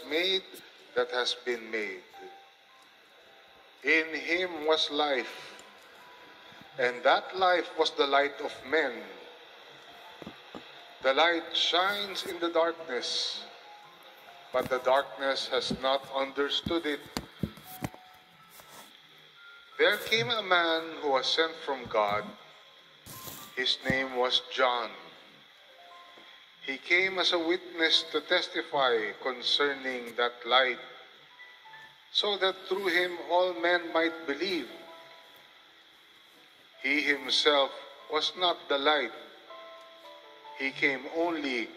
made that has been made. In him was life, and that life was the light of men. The light shines in the darkness, but the darkness has not understood it. There came a man who was sent from God. His name was John. He came as a witness to testify concerning that light, so that through him all men might believe. He himself was not the light. He came only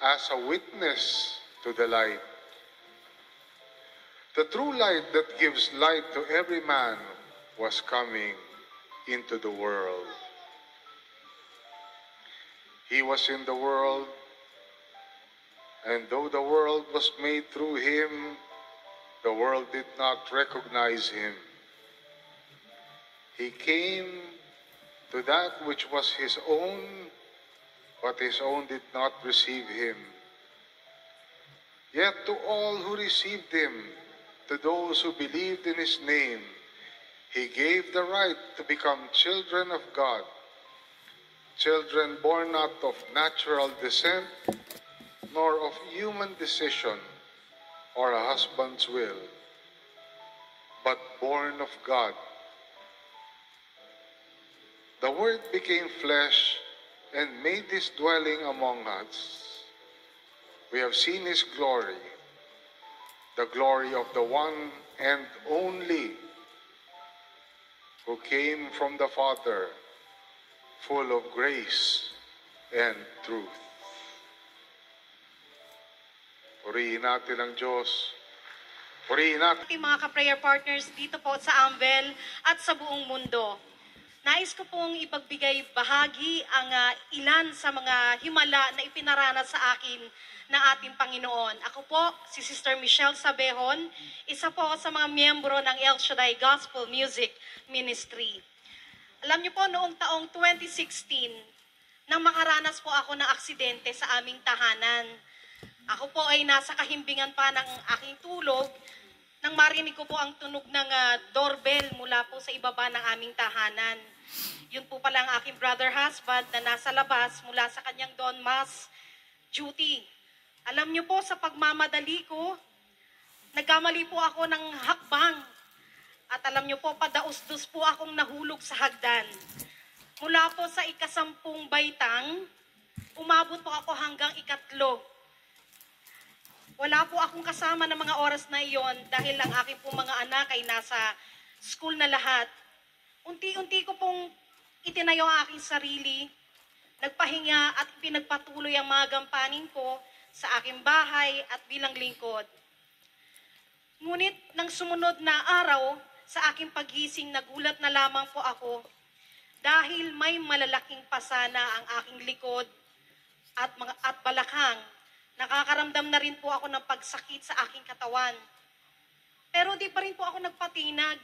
as a witness to the light. The true light that gives light to every man was coming into the world. He was in the world, and though the world was made through him, the world did not recognize him. He came to that which was his own, but his own did not receive him. Yet to all who received him, to those who believed in his name, he gave the right to become children of God, children born not of natural descent, nor of human decision or a husband's will, but born of God. The Word became flesh and made his dwelling among us. We have seen his glory, the glory of the one and only, who came from the Father, full of grace and truth. Purihin natin ang Diyos. Purihin natin Ating mga ka-prayer partners dito po sa Amvel at sa buong mundo. Nais ko pong ipagbigay bahagi ang ilan sa mga himala na ipinaranas sa akin ng ating Panginoon. Ako po, si Sister Michelle Sabehon, isa po sa mga miyembro ng El Shaddai Gospel Music Ministry. Alam niyo po, noong taong 2016, nang makaranas po ako ng aksidente sa aming tahanan. Ako po ay nasa kahimbingan pa ng aking tulog nang marinig ko po ang tunog ng doorbell mula po sa ibaba ng aming tahanan. Yun po pala ang aking brother husband na nasa labas mula sa kanyang dawn mass duty. Alam niyo po, sa pagmamadali ko, nagkamali po ako ng hakbang. At alam niyo po, padaus-dus po akong nahulog sa hagdan. Mula po sa ika-10 baitang, umabot po ako hanggang ika-3. Wala po akong kasama ng mga oras na iyon dahil ang aking pong mga anak ay nasa school na lahat. Unti-unti ko pong itinayo ang aking sarili, nagpahinga at pinagpatuloy ang mga gampanin ko sa aking bahay at bilang lingkod. Ngunit nang sumunod na araw sa aking pagising, nagulat na lamang po ako dahil may malalaking pasana ang aking likod at balakang. Nakakaramdam na rin po ako ng pagsakit sa aking katawan. Pero di pa rin po ako nagpatinag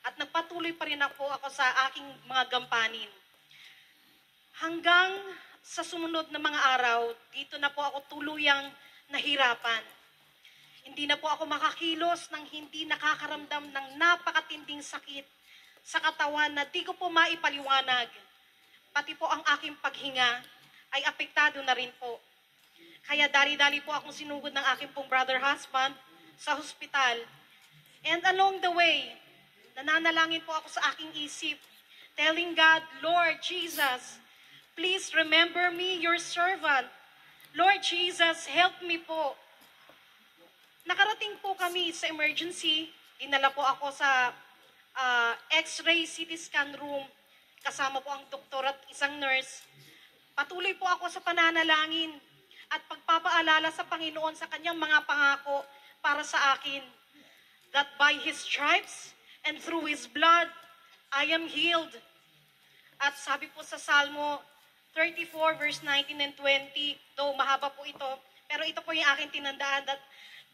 at nagpatuloy pa rin ako sa aking mga gampanin. Hanggang sa sumunod na mga araw, dito na po ako tuluyang nahirapan. Hindi na po ako makakilos nang hindi nakakaramdam ng napakatinding sakit sa katawan na di ko po maipaliwanag. Pati po ang aking paghinga ay apektado na rin po. Kaya dali-dali po akong sinugod ng aking pong brother husband sa hospital. And along the way, nananalangin po ako sa aking isip, telling God, Lord Jesus, please remember me, your servant. Lord Jesus, help me po. Nakarating po kami sa emergency. Dinala po ako sa X-ray CT scan room. Kasama po ang doktor at isang nurse. Patuloy po ako sa pananalangin at pagpapaalala sa Panginoon sa kanyang mga pangako para sa akin, that by His stripes and through His blood, I am healed. At sabi po sa Salmo 34 verse 19 and 20, though mahaba po ito, pero ito po yung aking tinandaan, that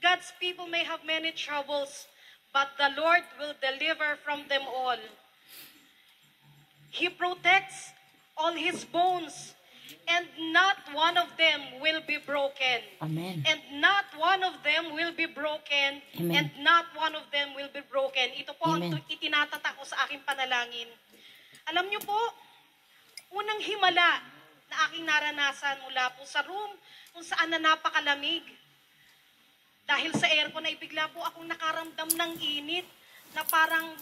God's people may have many troubles, but the Lord will deliver from them all. He protects all His bones, and not one of them will be broken. Amen. And not one of them will be broken. Amen. And not one of them will be broken. Ito po ang Amen. itinatatak ko sa aking panalangin. Alam niyo po, unang himala na aking naranasan mula po sa room kung saan na napakalamig. Dahil sa aircon ay bigla po akong nakaramdam ng init na parang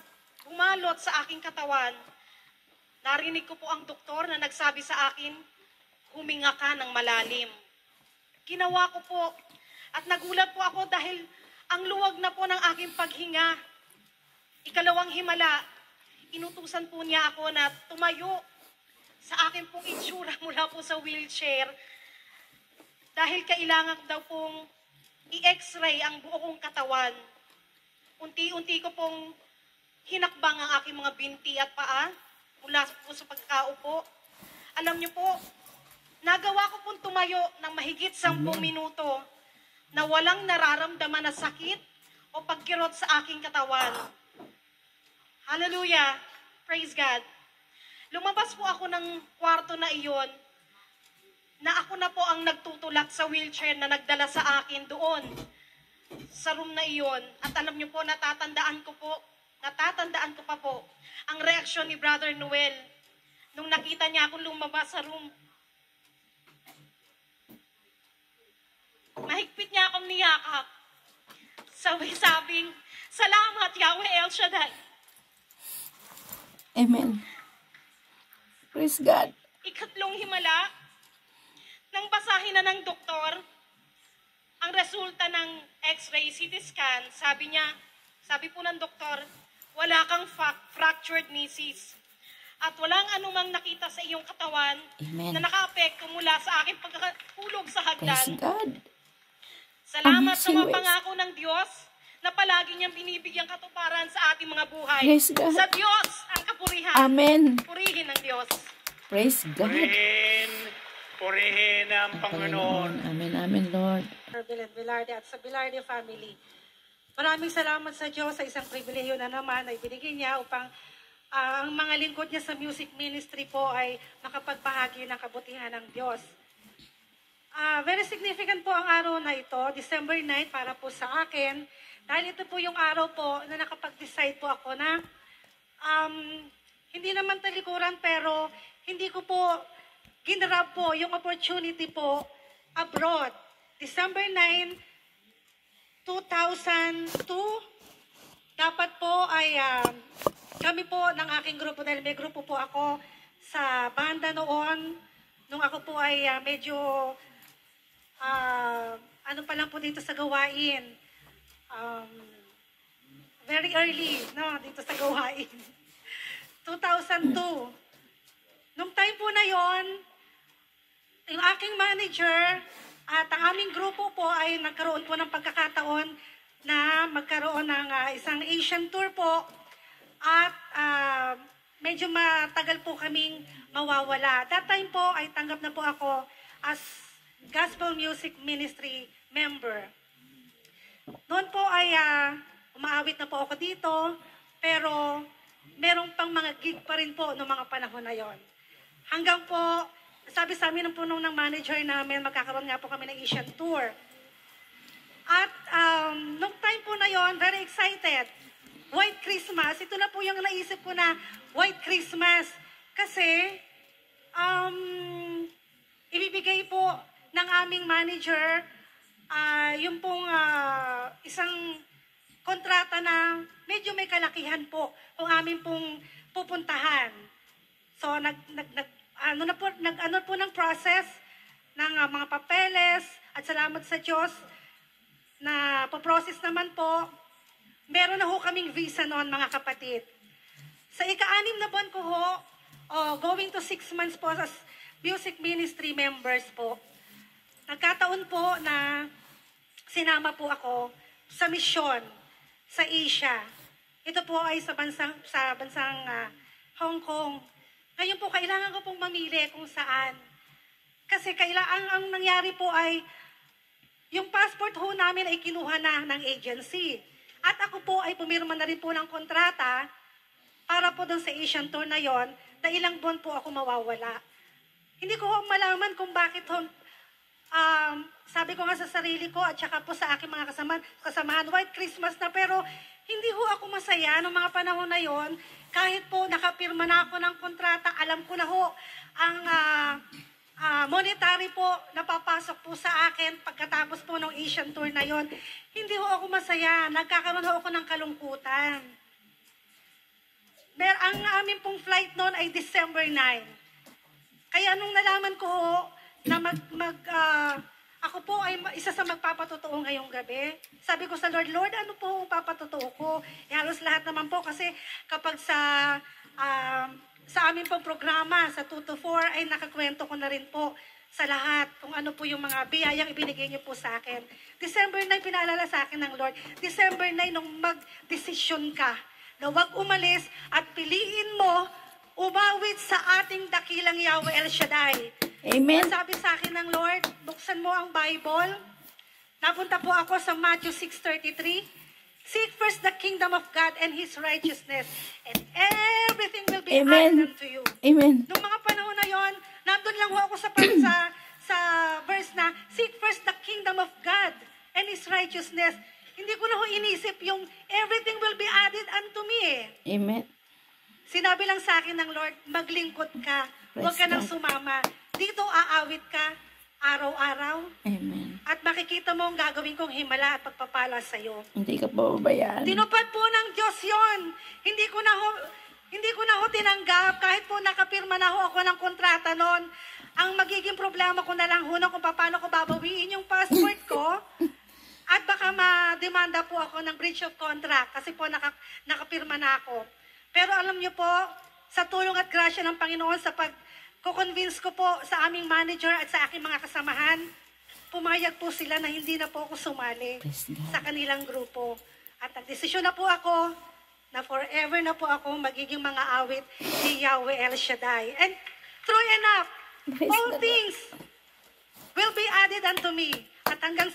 bumalot sa aking katawan. Narinig ko po ang doktor na nagsabi sa akin, huminga ka ng malalim. Ginawa ko po at nagulat po ako dahil ang luwag na po ng aking paghinga. Ikalawang himala, inutusan po niya ako na tumayo sa akin pong itsura mula po sa wheelchair dahil kailangan daw pong i-x-ray ang buo kong katawan. Unti-unti ko pong hinakbang ang aking mga binti at paa mula po sa pagkaupo. Alam niyo po, nagawa ko pong tumayo ng mahigit 10 minuto na walang nararamdaman na sakit o pagkirot sa aking katawan. Hallelujah! Praise God! Lumabas po ako ng kwarto na iyon na ako na po ang nagtutulak sa wheelchair na nagdala sa akin doon sa room na iyon. At alam niyo po, natatandaan ko pa po ang reaksyon ni Brother Noel nung nakita niya akong lumabas sa room. Mahigpit niya akong niyakap. Sabing, salamat Yahweh El Shaddai. Amen. Praise God. Ikatlong himala, nang basahin na ng doktor, ang resulta ng x-ray, CT scan, sabi po ng doktor, wala kang fractured meniscus. At walang anumang nakita sa iyong katawan Amen. na nakaapekto mula sa aking pagkahulog sa Praise hagdan. God. Salamat sa mga Amazing pangako ng Diyos na palagi niyang binibigyang katuparan sa ating mga buhay. Praise God. Sa Diyos ang kapurihan. Amen. Purihin ng Diyos. Praise God. Purihin ang Panginoon. Amen, amen, Lord. Bilet Velarde at sa Velarde family. Maraming salamat sa Diyos sa isang pribilehiyo na naman ay binigyan niya upang ang mga lingkod niya sa music ministry po ay makapagbahagi ng kabutihan ng Diyos. Very significant po ang araw na ito, December 9, para po sa akin. Dahil ito po yung araw po na nakapag-decide po ako na hindi naman talikuran pero hindi ko po ginrab po yung opportunity po abroad. December 9, 2002, dapat po ay kami po ng aking grupo, dahil may grupo po ako sa banda noon, nung ako po ay medyo ano pa lang po dito sa gawain, very early, no, dito sa gawain. 2002. Nung time po na yon, yung aking manager at ang aming grupo po ay nagkaroon po ng pagkakataon na magkaroon ng isang Asian tour po at medyo matagal po kaming mawawala. That time po ay tanggap na po ako as Gospel Music Ministry member. Noon po ay umaawit na po ako dito, pero merong pang mga gig pa rin po noong mga panahon na yon. Hanggang po, sabi sa amin ng punong ng manager namin, magkakaroon nga po kami ng Asian tour. At nung time po na yon, very excited. White Christmas, ito na po yung naisip ko na White Christmas. Kasi, ibibigay po ng aming manager yung pong isang kontrata na medyo may kalakihan po kung amin pong pupuntahan. So, nag-ano po ng process ng mga papeles at salamat sa Diyos na po-process naman po. Meron na ho kaming visa noon, mga kapatid. Sa ika-6 na buwan ko ho, going to 6 months po as music ministry members po. Nagkataon po na sinama po ako sa misyon sa Asia. Ito po ay sa bansang Hong Kong. Ngayon po, kailangan ko pong mamili kung saan. Kasi ang nangyari po ay, yung passport ho namin ay kinuha na ng agency. At ako po ay pumirma na rin po ng kontrata para po doon sa Asian tour na yon, na ilang buwan po ako mawawala. Hindi ko ho malaman kung bakit ho, sabi ko nga sa sarili ko at saka po sa aking mga kasamahan, White Christmas na, pero hindi ho ako masaya noong mga panahon na yon. Kahit po nakapirma na ako ng kontrata, alam ko na ho ang monetary po napapasok po sa akin pagkatapos po ng Asian tour na yon. Hindi ho ako masaya. Nagkakaroon ho ako ng kalungkutan. Ang aming pong flight noon ay December 9. Kaya nung nalaman ko ho na ako po ay isa sa magpapatotoo ngayong gabi, sabi ko sa Lord, Lord, ano po ang papatotoo ko? Halos lahat naman po kasi kapag sa aming pong programa, sa 2 to 4, ay nakakwento ko na rin po sa lahat kung ano po yung mga biyayang ibinigay niyo po sa akin. December 9, pinaalala sa akin ng Lord. December 9, nung mag-desisyon ka na huwag umalis at piliin mo umawit sa ating dakilang Yahweh El Shaddai. Amen. Sabi sa akin ng Lord, buksan mo ang Bible. Napunta po ako sa Matthew 6:33. Seek first the kingdom of God and His righteousness, and everything will be Amen. added unto you. Amen. Nung mga panahon na yon, nandun lang ho ako sa verse na, seek first the kingdom of God and His righteousness. Hindi ko na ho inisip yung everything will be added unto me eh. Amen. Sinabi lang sa akin ng Lord, maglingkod ka, huwag ka nang sumama. Dito aawit ka, araw-araw. Amen. At makikita mo ang gagawin kong himala at pagpapala sa'yo. Hindi ka pababayaan. Tinupad po ng Diyos yon. Hindi ko na ho tinanggap, kahit po nakapirma na ho ako ng kontrata noon. Ang magiging problema ko na lang ho kung paano ko babawiin yung passport ko. At baka ma-demanda po ako ng breach of contract kasi po nakapirma na ako. Pero alam niyo po, sa tulong at grasya ng Panginoon, sa pag-convince ko po sa aming manager at sa aking mga kasamahan, pumayag po sila na hindi na po ako sumali sa kanilang grupo. At nagdesisyon na po ako na forever na po ako magiging mga awit ni Yahweh El Shaddai. And true enough, all things will be added unto me. At hanggang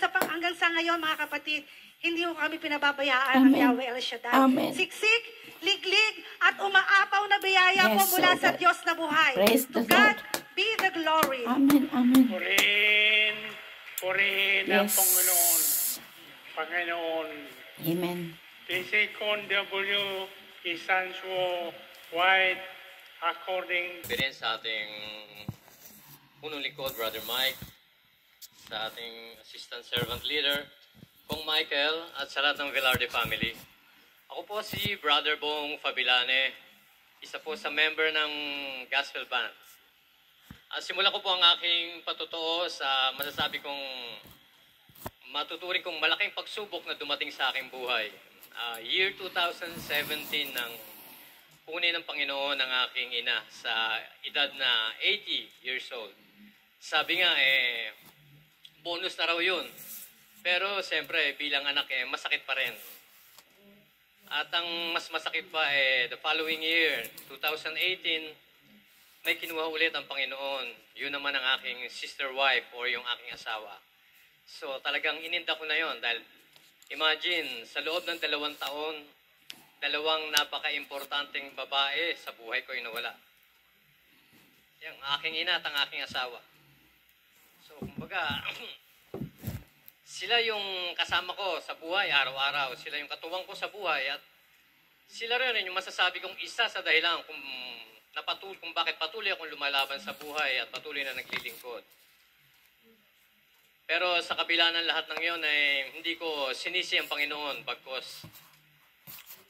sa ngayon, mga kapatid, hindi ko kami pinababayaan ng Yahweh El Shaddai. Amen. Siksik, liglig, at umaapaw na biyaya po mula sa Diyos na buhay. Praise To the God Lord. be the glory. Amen. Amen. Purihin ang Panginoon. Amen. Second W Isansuo White according Experience sa ating punong likod, Brother Mike, sa ating assistant servant leader, Kong Michael, at sa lahat ng Velarde family. Ako po si Brother Bong Fabilane, isa po sa member ng Gospel Band. Simula ko po ang aking patotoo sa masasabi kong matuturing kong malaking pagsubok na dumating sa aking buhay. Year 2017 nang kunin ng Panginoon ng aking ina sa edad na 80 years old. Sabi nga, bonus na raw yun. Pero siyempre, bilang anak, masakit pa rin. At ang mas masakit pa, the following year, 2018, may kinuha ulit ang Panginoon. Yun naman ang aking sister wife or yung aking asawa. So talagang ininda ko na yon dahil imagine, sa loob ng 2 taon, 2 napaka-importanteng babae sa buhay ko ay nawala. Yung aking ina at ang aking asawa. So kumbaga, sila yung kasama ko sa buhay araw-araw. Sila yung katuwang ko sa buhay at sila rin yung masasabi kong isa sa dahilan kung bakit patuloy akong lumalaban sa buhay at patuloy na naglilingkod. Pero sa kabila ng lahat ng yon ay hindi ko sinisi ang Panginoon bagkus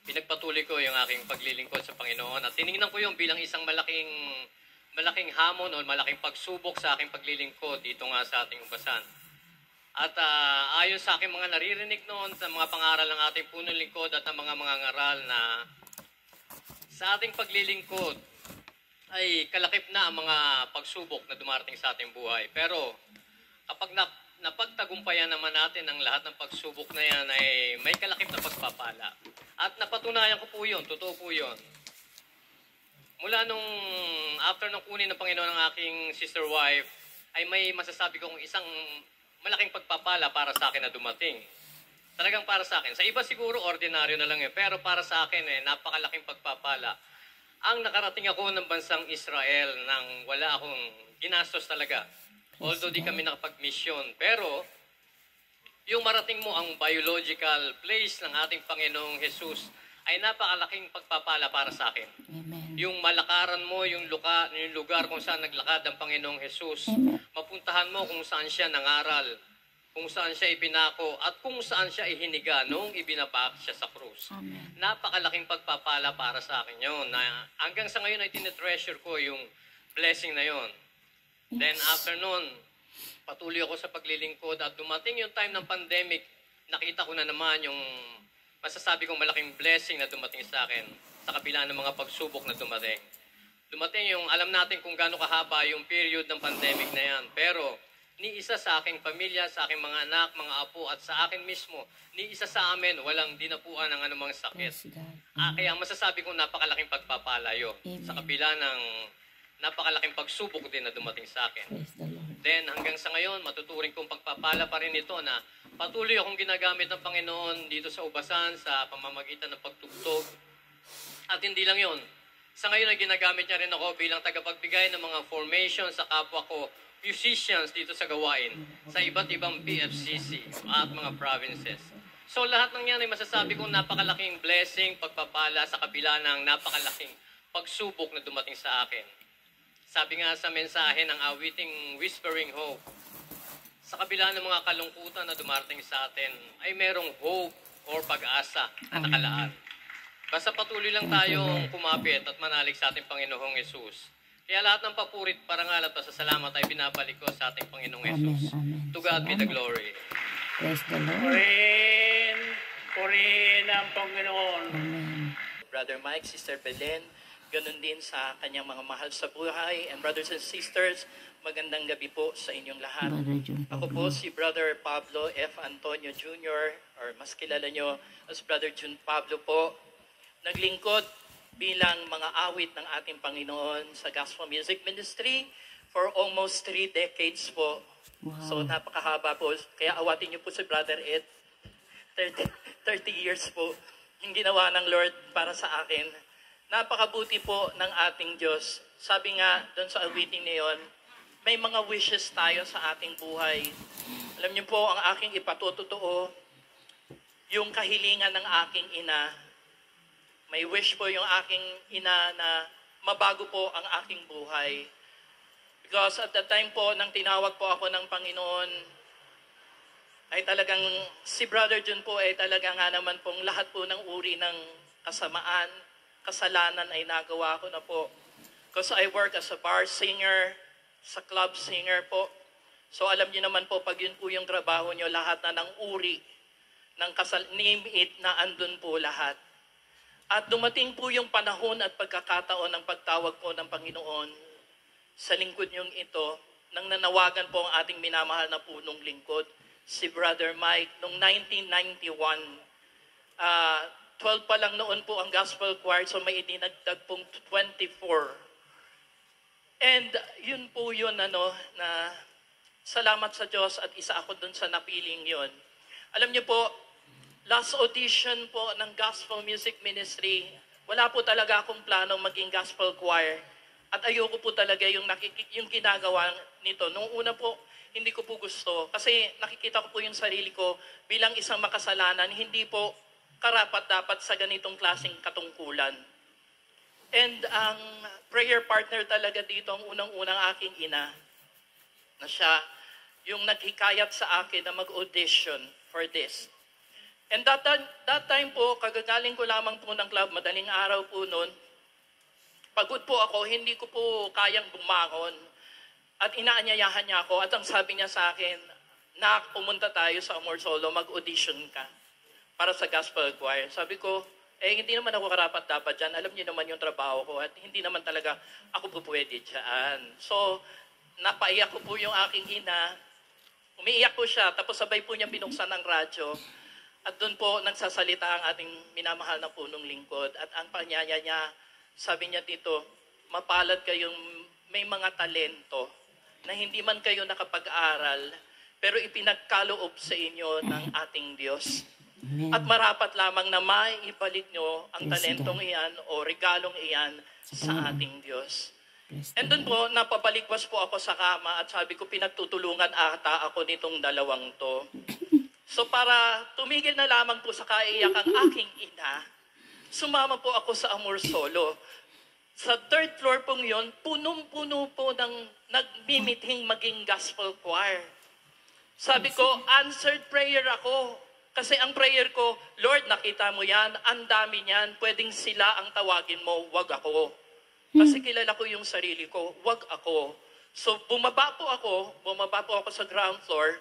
pinagpatuloy ko yung aking paglilingkod sa Panginoon at tiningnan ko yung bilang isang malaking hamon o malaking pagsubok sa aking paglilingkod dito nga sa ating ubasan. At ayon sa aking mga naririnig noon sa mga pangaral ng ating punong lingkod at ang mga ngaral na sa ating paglilingkod ay kalakip na ang mga pagsubok na dumarating sa ating buhay. Pero kapag napagtagumpayan naman natin ang lahat ng pagsubok na yan ay may kalakip na pagpapala. At napatunayan ko po yun, totoo po yun. Mula after nung kunin ng Panginoon ng aking sister wife, ay may masasabi kong isang malaking pagpapala para sa akin na dumating. Talagang para sa akin. Sa iba siguro ordinaryo na lang pero para sa akin napakalaking pagpapala. ang nakarating ako ng bansang Israel nang wala akong ginastos talaga. Although di kami nakapag-mission. Pero, yung marating mo ang biological place ng ating Panginoong Jesus ay napakalaking pagpapala para sa akin. Amen. Yung malakaran mo, yung lugar kung saan naglakad ang Panginoong Jesus. Amen. Mapuntahan mo kung saan siya nangaral, kung saan siya ipinako, at kung saan siya ihiniga noong ibinapak siya sa krus. Amen. Napakalaking pagpapala para sa akin yun. Na hanggang sa ngayon ay tinitreasure ko yung blessing na yun. Then after nun, patuloy ako sa paglilingkod at dumating yung time ng pandemic, nakita ko na naman yung masasabi kong malaking blessing na dumating sa akin sa kabila ng mga pagsubok na dumating. Dumating yung alam natin kung gaano kahaba yung period ng pandemic na yan. Pero ni isa sa aking pamilya, sa aking mga anak, mga apo at sa akin mismo, ni isa sa amin walang dinapuan ng anumang sakit. Praise God. Kaya masasabi kong napakalaking pagpapalayo Amen. sa kabila ng napakalaking pagsubok din na dumating sa akin. Praise the Lord. Then hanggang sa ngayon, matuturing kong pagpapala pa rin ito na patuloy akong ginagamit ng Panginoon dito sa Ubasan sa pamamagitan ng pagtugtog. At hindi lang yon. Sa ngayon ay ginagamit niya rin ako bilang tagapagbigay ng mga formation sa kapwa ko, musicians dito sa gawain, sa iba't ibang PFCC at mga provinces. So lahat ng yan ay masasabi kong napakalaking blessing, pagpapala sa kabila ng napakalaking pagsubok na dumating sa akin. Sabi nga sa mensahe ng awiting Whispering Hope, sa kabila ng mga kalungkutan na dumarating sa atin, ay merong hope or pag-asa na nakalaan. Basta patuloy lang tayong kumapit at manalig sa ating Panginoong Yesus. Kaya lahat ng papurit, parangal at pasasalamat ay binabalik ko sa ating Panginoong Yesus. Amen. To God be the glory. Praise the Lord. Purihin ang Panginoon. Amen. Brother Mike, Sister Belen, ganun din sa kanyang mga mahal sa buhay. And brothers and sisters, magandang gabi po sa inyong lahat. Brother John Ako Pablo. po si Brother Pablo F. Antonio Jr. or mas kilala nyo as Brother Jun Pablo po. Naglingkod bilang mga awit ng ating Panginoon sa Gospel Music Ministry for almost 3 decades po. Wow. So napakahaba po. Kaya awatin niyo po si Brother Ed. 30 years po yung ginawa ng Lord para sa akin. Napakabuti po ng ating Diyos. Sabi nga doon sa awiting na yun, may mga wishes tayo sa ating buhay. Alam niyo po, ang aking ipatutotoo, yung kahilingan ng aking ina. May wish po yung aking ina na mabago po ang aking buhay. Because at the time po, nang tinawag po ako ng Panginoon, ay talagang, si Brother Jun po ay talaga nga naman pong lahat po ng uri ng kasamaan, kasalanan ay nagawa ko na po. Because I work as a bar singer, sa club singer po. So alam niyo naman po, pag yun po yung trabaho niyo, lahat na ng uri, ng name it na andun po lahat. At dumating po yung panahon at pagkakataon ng pagtawag po ng Panginoon sa lingkod niyong ito, nang nanawagan po ang ating minamahal na punong lingkod, si Brother Mike, noong 1991. 12 pa lang noon po ang gospel choir, so may idinagdag pong 24. And yun po yun, na salamat sa Diyos at isa ako dun sa napiling yun. Alam niyo po, last audition po ng Gospel Music Ministry, wala po talaga akong planong maging gospel choir. At ayoko po talaga yung ginagawa nito. Nung una po, hindi ko po gusto. Kasi nakikita ko po yung sarili ko bilang isang makasalanan, hindi po karapat-dapat sa ganitong klaseng katungkulan. And ang prayer partner talaga dito, ang unang-unang aking ina, na siya yung naghikayat sa akin na mag-audition for this. And that time po, kagagaling ko lamang po ng club, madaling araw po noon. Pagod po ako, hindi ko po kayang bumangon. At inaanyayahan niya ako, at ang sabi niya sa akin, "Nak, pumunta tayo sa Amor Solo, mag-audition ka para sa gospel choir." Sabi ko, hindi naman ako karapat-dapat dyan. Alam niyo naman yung trabaho ko at hindi naman talaga ako po pwede dyan. So, napaiyak ko po yung aking ina. Umiiyak po siya, tapos sabay po niya binuksan ang radyo. At doon po nagsasalita ang ating minamahal na punong lingkod. At ang panyaya niya, sabi niya dito, "Mapalad kayong may mga talento na hindi man kayo nakapag-aral, pero ipinagkaloob sa inyo ng ating Diyos." Amen. At marapat lamang na maibalik nyo ang Praise talentong God. iyan o regalong iyan sa Panginoon. ating Diyos. Praise And the doon Lord. po, napabalikwas po ako sa kama at sabi ko, pinagtutulungan ata ako nitong dalawang to. So para tumigil na lamang po sa kaiyak ang aking ina, sumama po ako sa Amor Solo. Sa third floor pong yon, punong-puno po ng nagmimithing maging gospel choir. Sabi ko, answered prayer ako. Kasi ang prayer ko, Lord, nakita mo yan, ang dami niyan, pwedeng sila ang tawagin mo, wag ako. Kasi kilala ko yung sarili ko, wag ako. So bumaba po ako sa ground floor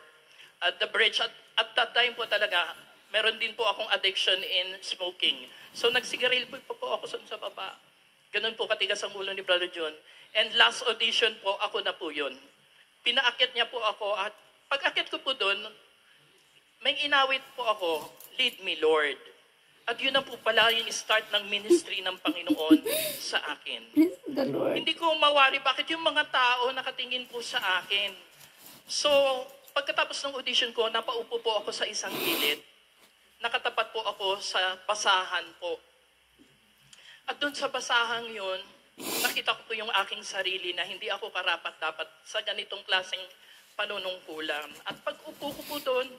at the bridge. At that time po talaga, meron din po akong addiction in smoking. So nagsigaril po ako sa baba. Ganun po katigas ang ulo ni Brother John. And last audition po, ako na po yun. Pinaakyat niya po ako at pag-akyat ko po doon, may inawit po ako, Lead Me Lord. At yun na po pala yung start ng ministry ng Panginoon sa akin. Praise the Lord. Hindi ko mawari bakit yung mga tao nakatingin po sa akin. So, pagkatapos ng audition ko, napaupo po ako sa isang gilid. Nakatapat po ako sa basahan po. At doon sa basahan yun, nakita ko po yung aking sarili na hindi ako karapat-dapat sa ganitong klaseng panunungkulan. At pag upo ko po doon,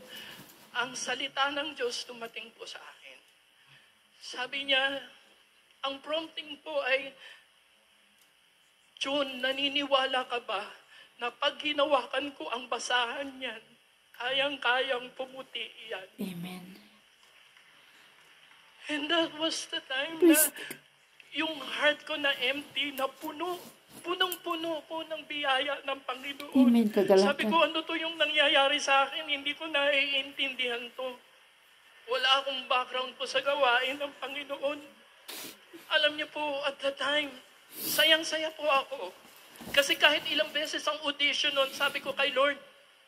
ang salita ng Diyos dumating po sa akin. Sabi niya, ang prompting po ay, John, naniniwala ka ba na pag hinawakan ko ang basahan niyan, kayang-kayang pumuti iyan? Amen. And that was the time Praise na yung heart ko na empty, na punong-puno po ng biyaya ng Panginoon. Amen, kagalakan. Sabi ko, ano to yung nangyayari sa akin? Hindi ko naiintindihan to. Wala akong background po sa gawain ng Panginoon. Alam niyo po, at the time, sayang-saya po ako. Kasi kahit ilang beses ang audition nun, sabi ko kay Lord,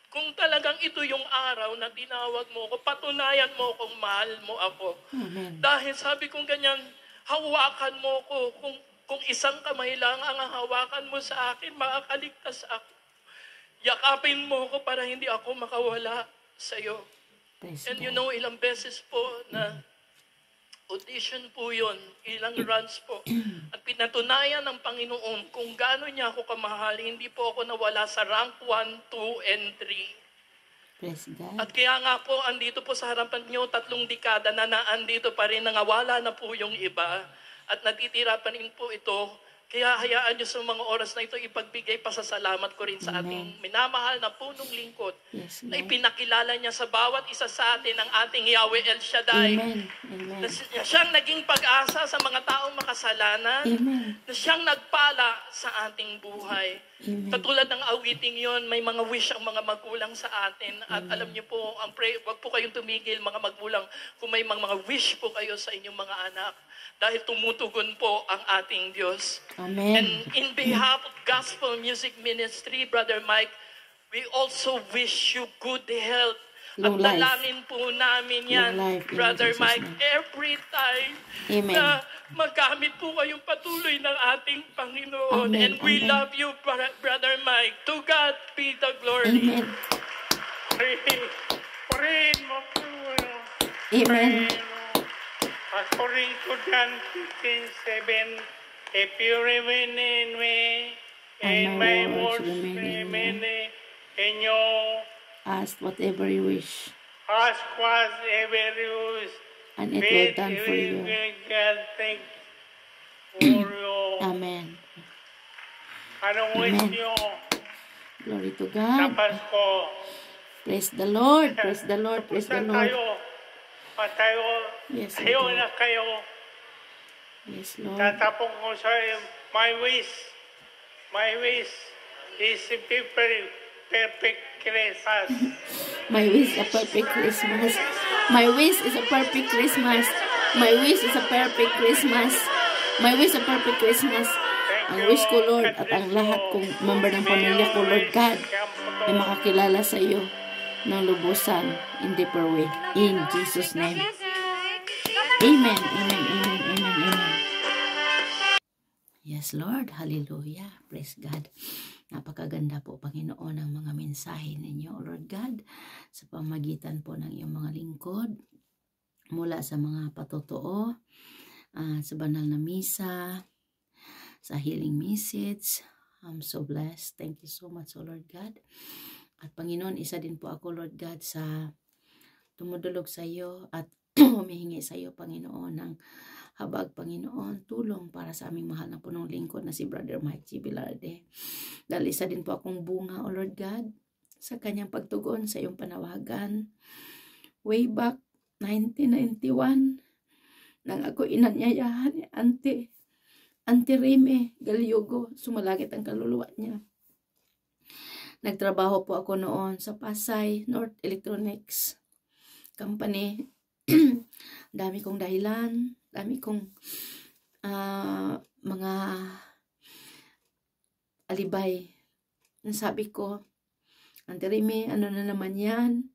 kung talagang ito yung araw na tinawag mo ko, patunayan mo kung mahal mo ako. Amen. Dahil sabi kong ganyan, hawakan mo ko. Kung isang kamay lang ang hawakan mo sa akin, makakaligtas ako. Yakapin mo ko para hindi ako makawala sa iyo. Praise And you God. know, ilang beses po na audition po yun, ilang runs po. At pinatunayan ng Panginoon kung gaano niya ako kamahal, hindi po ako nawala sa rank 1, 2, and 3. Praise God. At kaya nga po, andito po sa harapan niyo, 3 dekada na naandito pa rin, nangawala na po yung iba. At natitira pa rin po ito. Kaya hayaan niyo sa mga oras na ito, ipagbigay pasasalamat ko rin sa Amen. ating minamahal na punong lingkod. Yes, Na Lord. ipinakilala niya sa bawat isa sa atin ang ating Yahweh El Shaddai. Amen. Amen. Na siyang naging pag-asa sa mga taong makasalanan. Amen. Na siyang nagpala sa ating buhay. Amen. Katulad ng awiting yon, may mga wish ang mga magulang sa atin. At alam niyo po, wag po kayong tumigil mga magulang kung may mga wish po kayo sa inyong mga anak. Dahil tumutugon po ang ating Diyos. Amen. And in behalf of Gospel Music Ministry, Brother Mike, we also wish you good health. Long At life. dalangin po namin yan, Long life in Brother Jesus' Mike, name. every time Amen. na magamit po kayong patuloy ng ating Panginoon. Amen. And we Amen. love you, Brother Mike. To God be the glory. Amen. Pray mo po. Amen. According to John 15:7, if you remain in me, and my words remain in you, Ask whatever you wish, ask whatever you wish, and it will done for you. God think for you. Amen. Anong wish Amen. nyo Glory to sa God. Pasko? Praise the Lord. Praise the Lord. Praise the Saan Lord. tayo? Yes, Tayo Lord. na kayo. Yes, Lord. Tatapong ko sa my wish. My wish is a perfect Christmas. My wish is a perfect Christmas. My wish is a perfect Christmas. My wish is a perfect Christmas. My wish is a perfect Christmas. Ang wish ko, Lord, at ang lahat kong member ng pamilya ko, Lord God, ay makakilala sa iyo ng lubusan in deeper way. In Jesus' name. Amen. Amen. Amen. Amen. Amen. Yes, Lord. Hallelujah. Praise God. Napakaganda po, Panginoon, ang mga mensahe ninyo, Lord God, sa pamagitan po ng iyong mga lingkod. mula sa mga patotoo, sa banal na misa, sa healing message. I'm so blessed. Thank you so much, O Lord God. At Panginoon, isa din po ako, Lord God, sa tumudulog sa iyo at humihingi sa iyo, Panginoon, ng habag, Panginoon, tulong para sa aming mahal na punong lingkod na si Brother Mike G. Velarde. Dahil isa din po akong bunga, O Lord God, sa kanyang pagtugon sa iyong panawagan. Way back 1991, nang ako inanyayahan ni Auntie Reme Galyogo, sumalangit ang kaluluwa niya. Nagtrabaho po ako noon sa Pasay North Electronics Company. Dami kong dahilan, dami kong mga alibay. Sabi ko, Auntie Reme, ano na naman yan?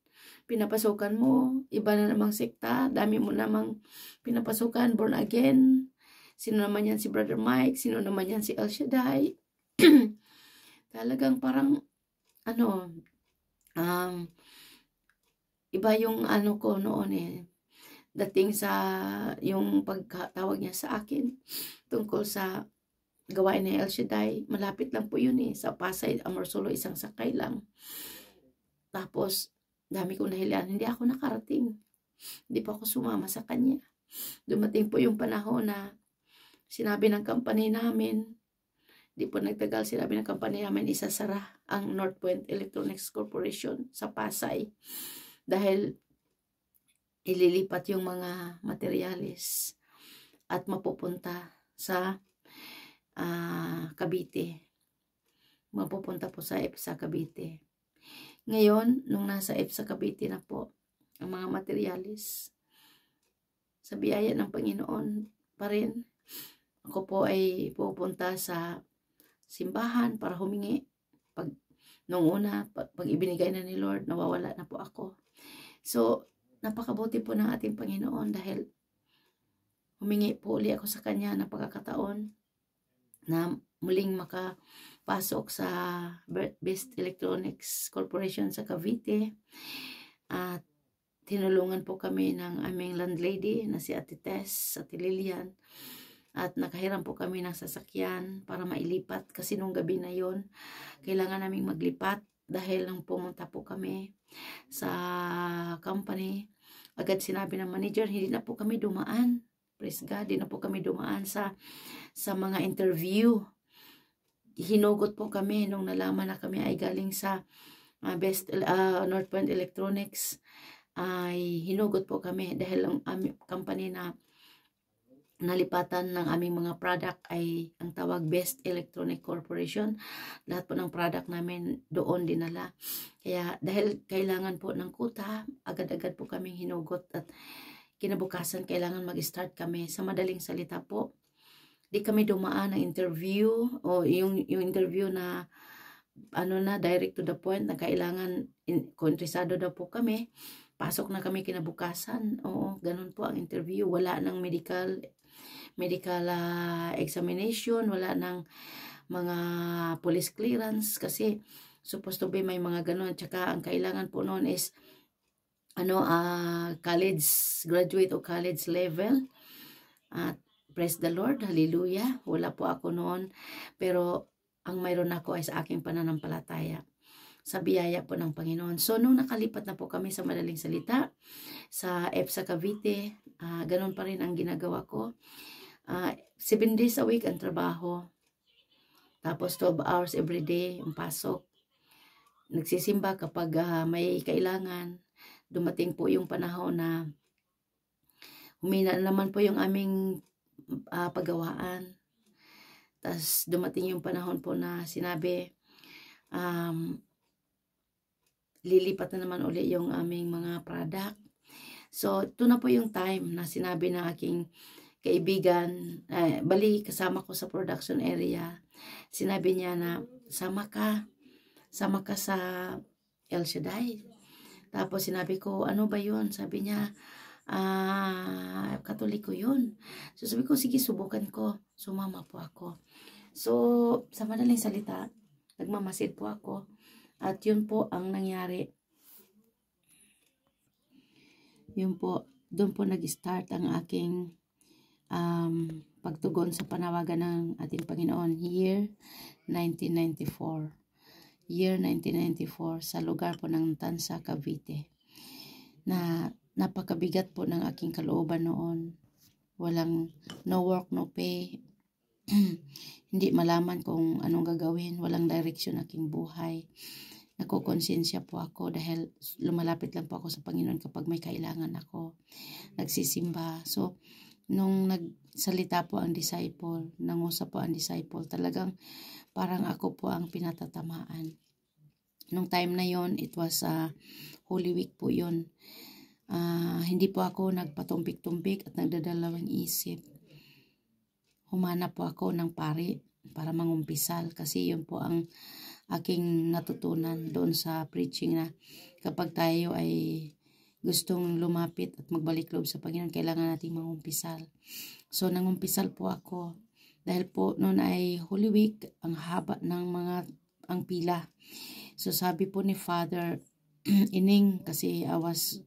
Pinapasukan mo, iba na namang sekta, dami mo namang pinapasukan, born again. Sino naman yan si Brother Mike? Sino naman yan si El Shaddai? Talagang parang, iba yung ko noon dating sa yung pagkatawag niya sa akin tungkol sa gawain ni El Shaddai. Malapit lang po yun sa Pasay, Amorsolo, isang sakay lang. Tapos, dami kong nahilan, hindi ako nakarating. Hindi pa ako sumama sa kanya. Dumating po yung panahon na sinabi ng company namin, di po nagtagal, sinabi ng company namin isasara ang North Point Electronics Corporation sa Pasay dahil ililipat yung mga materialis at mapupunta sa Cavite. Mapupunta po sa EPSA Cavite. Ngayon, nung nasa EPSA Cavite na po ang mga materialis, sa biyaya ng Panginoon pa rin, ako po ay pupunta sa simbahan para humingi. Nung una, pag ibinigay na ni Lord, nawawala na po ako. So, napakabuti po ng ating Panginoon dahil humingi po uli ako sa Kanya na pagkakataon na muling makapasok sa Best Electronics Corporation sa Cavite. At tinulungan po kami ng aming landlady na si Ate Tess, Ate Lilian. At nakahiram po kami ng sasakyan para mailipat kasi nung gabi na yon kailangan naming maglipat dahil nung pumunta po kami sa company, agad sinabi ng manager, hindi na po kami dumaan. Praise God, hindi na po kami dumaan sa mga interview. Hinugot po kami nung nalaman na kami ay galing sa North Point Electronics. Ay hinugot po kami dahil ang aming company na nalipatan ng aming mga product ay ang tawag Best Electronic Corporation. Lahat po ng product namin doon dinala. Kaya dahil kailangan po ng kuta, agad-agad po kaming hinugot at kinabukasan kailangan mag-start kami. Sa madaling salita po, di kami dumaan ng interview o yung interview na direct to the point na kailangan kontrisado daw po kami. Pasok na kami kinabukasan. Oo, ganun po ang interview. Wala ng medical examination, wala ng mga police clearance kasi supposed to be may mga ganun. Tsaka ang kailangan po noon is college graduate o college level. At praise the Lord, hallelujah. Wala po ako noon, pero ang mayroon ako ay sa aking pananampalataya sa biyaya po ng Panginoon. So, nung nakalipat na po kami sa madaling salita, sa EPSA Cavite, ganun pa rin ang ginagawa ko. 7 days a week ang trabaho. Tapos 12 hours every day ang pasok. Nagsisimba kapag may kailangan. Dumating po yung panahon na humina naman po yung aming paggawaan. Tapos dumating yung panahon po na sinabi, lilipat na naman uli yung aming mga product. So, ito na po yung time na sinabi ng aking kaibigan, bali kasama ko sa production area, sinabi niya na sama ka sa El Shaddai. Tapos sinabi ko, ano ba yun? Sabi niya, Katoliko yun. So sabi ko, sige, subukan ko. Sumama po ako. So, sa madaling salita, nagmamasid po ako. At yun po ang nangyari. Yun po doon po nag-start ang aking pagtugon sa panawagan ng ating Panginoon. Year 1994. Year 1994 sa lugar po ng Tansa, Cavite. Na napakabigat po ng aking kalooban noon. Walang no work, no pay. Hindi malaman kung anong gagawin. Walang direction aking buhay. Nakukonsensya po ako dahil lumalapit lang po ako sa Panginoon kapag may kailangan ako. Nagsisimba. So, nung nagsalita po ang disciple, nangusap po ang disciple, talagang parang ako po ang pinatatamaan. Nung time na yon, it was Holy Week po yon. Hindi po ako nagpatumpik-tumpik at nagdadalawang isip. Humanap po ako ng pari para mangumpisal kasi yun po ang aking natutunan doon sa preaching na kapag tayo ay gustong lumapit at magbalik loob sa Panginoon, kailangan nating mangumpisal. So, nangumpisal po ako. Dahil po noon ay Holy Week, ang haba ng ang pila. So, sabi po ni Father Ining, kasi I was,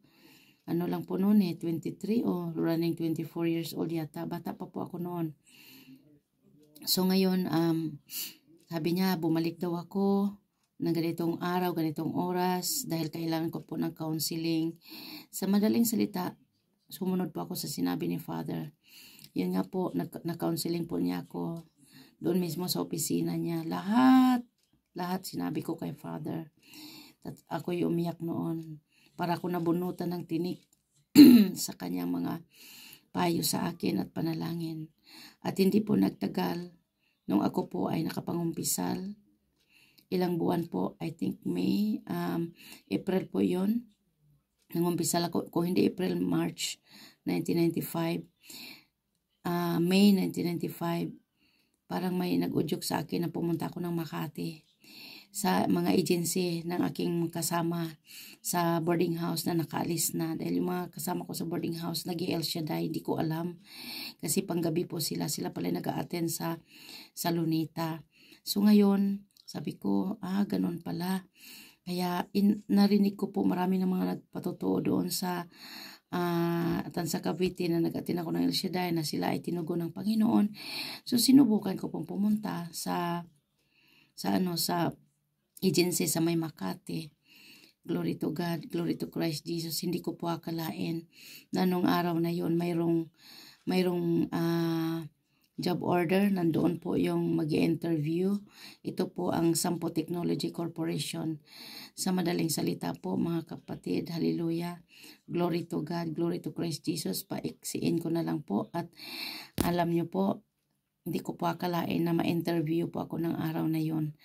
lang po noon 23 o running 24 years old yata. Bata pa po ako noon. So, ngayon, sabi niya, bumalik daw ako ng ganitong araw, ganitong oras, dahil kailangan ko po ng counseling. Sa madaling salita, sumunod po ako sa sinabi ni Father. Yun nga po, na-counseling po niya ako. Doon mismo sa opisina niya. Lahat sinabi ko kay Father. At ako yung umiyak noon. Para ako nabunutan ng tinik sa kanyang mga payo sa akin at panalangin. At hindi po nagtagal nung ako po ay nakapangumpisal. Ilang buwan po, I think May, April po yon. Nangumpisal ako, kung hindi April, March 1995. May 1995, parang may nag-udyok sa akin na pumunta ako ng Makati sa mga agency ng aking kasama sa boarding house na nakaalis na. Dahil yung mga kasama ko sa boarding house, nag-El Shaddai, hindi ko alam. Kasi panggabi po sila pala nag-a-attend sa Lunita. So ngayon, sabi ko, ganun pala. Kaya narinig ko po marami ng mga nagpatotoo doon sa Tansa Cavite na nag-attend ako ng El Shaddai na sila ay tinugon ng Panginoon. So sinubukan ko pong pumunta sa agency sa may Makati. Glory to God, glory to Christ Jesus. Hindi ko po akalain na nung araw na yon mayroong job order. Nandoon po yung mag-i-interview. Ito po ang Sampo Technology Corporation. Sa madaling salita po, mga kapatid, hallelujah. Glory to God, glory to Christ Jesus. Paiksiin ko na lang po. At alam nyo po, hindi ko po akalain na ma-interview po ako ng araw na yon.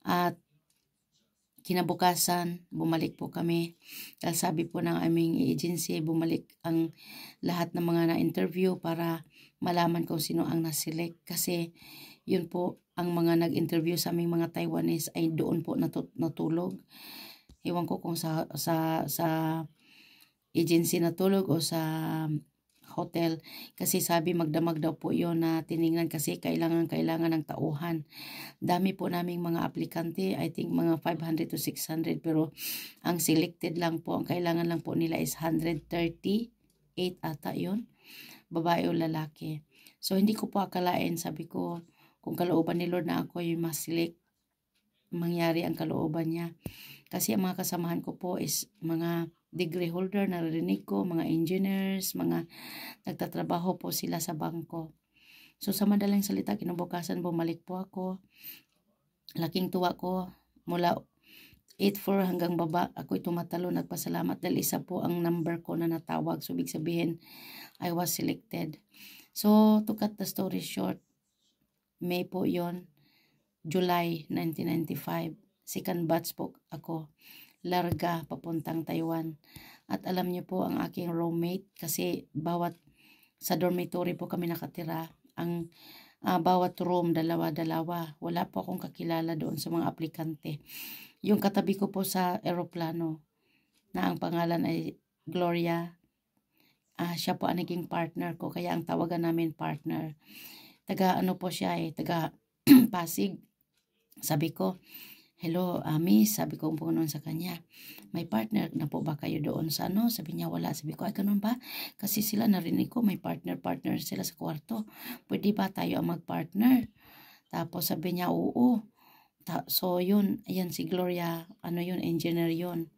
At kinabukasan, bumalik po kami. Dahil sabi po ng aming agency, bumalik ang lahat ng mga na-interview para malaman kung sino ang naselect. Kasi yun po, ang mga nag-interview sa aming mga Taiwanese ay doon po natulog. Ewan ko kung sa agency natulog o sa hotel. Kasi sabi magdamag daw po yun na tiningnan kasi kailangan ng tauhan. Dami po naming mga aplikante, I think mga 500 to 600, pero ang selected lang po, ang kailangan lang po nila is 138 ata yun, babae o lalaki. So hindi ko po akalain, sabi ko, kung kalooban ni Lord na ako yung mas-select, mangyari ang kalooban niya. Kasi ang mga kasamahan ko po is mga degree holder, narinig ko, mga engineers, mga nagtatrabaho po sila sa bangko. So sa madaling salita, kinabukasan bumalik po ako. Laking tuwa ko, mula 8-4 hanggang baba, ako'y tumatalo, nagpasalamat dahil isa po ang number ko na natawag. So ibig sabihin, I was selected. So to cut the story short, May po yon, July 1995, second batch po ako. Larga papuntang Taiwan. At alam niyo po ang aking roommate, kasi bawat sa dormitory po kami nakatira, ang bawat room dalawa-dalawa. Wala po akong kakilala doon sa mga aplikante. Yung katabi ko po sa eroplano na ang pangalan ay Gloria, siya po ang naging partner ko, kaya ang tawagan namin partner. Taga ano po siya taga Pasig. Sabi ko, hello, miss, sabi ko po noon sa kanya, may partner na po ba kayo doon sa ano? Sabi niya, wala. Sabi ko, ay ganun ba? Kasi sila narinig ko, may partner sila sa kwarto. Pwede ba tayo ang mag-partner? Tapos sabi niya, oo. So yun, ayan si Gloria, ano yun, engineer yun.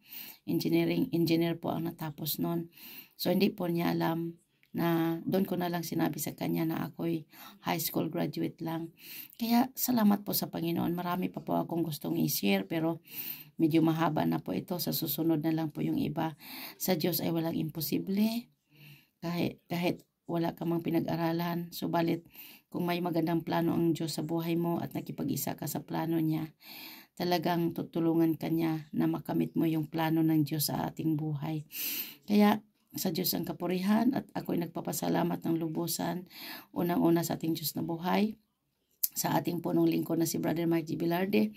Engineer po ang natapos noon. So hindi po niya alam na doon ko na lang sinabi sa kanya na ako'y high school graduate lang. Kaya salamat po sa Panginoon. Marami pa po akong gustong i-share pero medyo mahaba na po ito. Sa susunod na lang po yung iba. Sa Diyos ay walang imposible. Kahit wala ka mang pinag-aralan. Subalit kung may magandang plano ang Diyos sa buhay mo at nakipag-isa ka sa plano niya, talagang tutulungan ka niya na makamit mo yung plano ng Diyos sa ating buhay. Kaya sa Diyos ang kapurihan at ako'y nagpapasalamat ng lubusan unang-una sa ating Diyos na buhay, sa ating punong lingkod na si Brother Mike G. Velarde.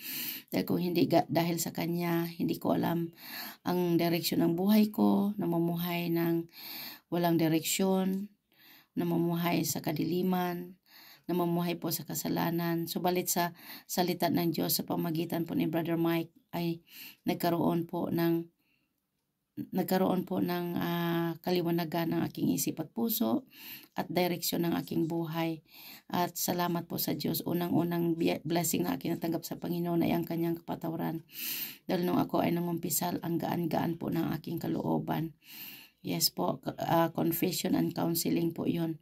Dahil kung hindi dahil sa kanya, hindi ko alam ang direksyon ng buhay ko, namumuhay ng walang direksyon, namumuhay sa kadiliman, namumuhay po sa kasalanan. Subalit sa salita ng Diyos sa pamagitan po ni Brother Mike ay nagkaroon po ng kaliwanagan ng aking isip at puso at direksyon ng aking buhay. At salamat po sa Diyos. Unang-unang blessing na aking natanggap sa Panginoon ay ang kanyang kapatawaran. Dahil nung ako ay nangumpisal, ang gaan-gaan po ng aking kalooban. Yes po, confession and counseling po yun.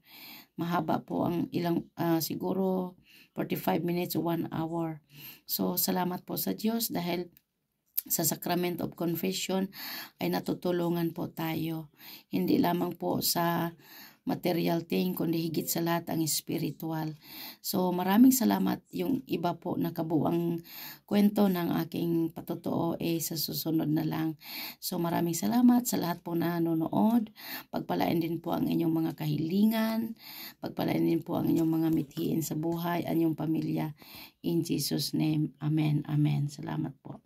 Mahaba po ang ilang, siguro 45 minutes o 1 hour. So salamat po sa Diyos dahil sa Sacrament of Confession ay natutulungan po tayo. Hindi lamang po sa material thing, kundi higit sa lahat ang spiritual. So maraming salamat. Yung iba po na kabuang kwento ng aking patotoo sa susunod na lang. So maraming salamat sa lahat po na nanonood. Pagpalain din po ang inyong mga kahilingan. Pagpalain din po ang inyong mga mithiin sa buhay, ang inyong pamilya. In Jesus' name, Amen. Amen. Salamat po.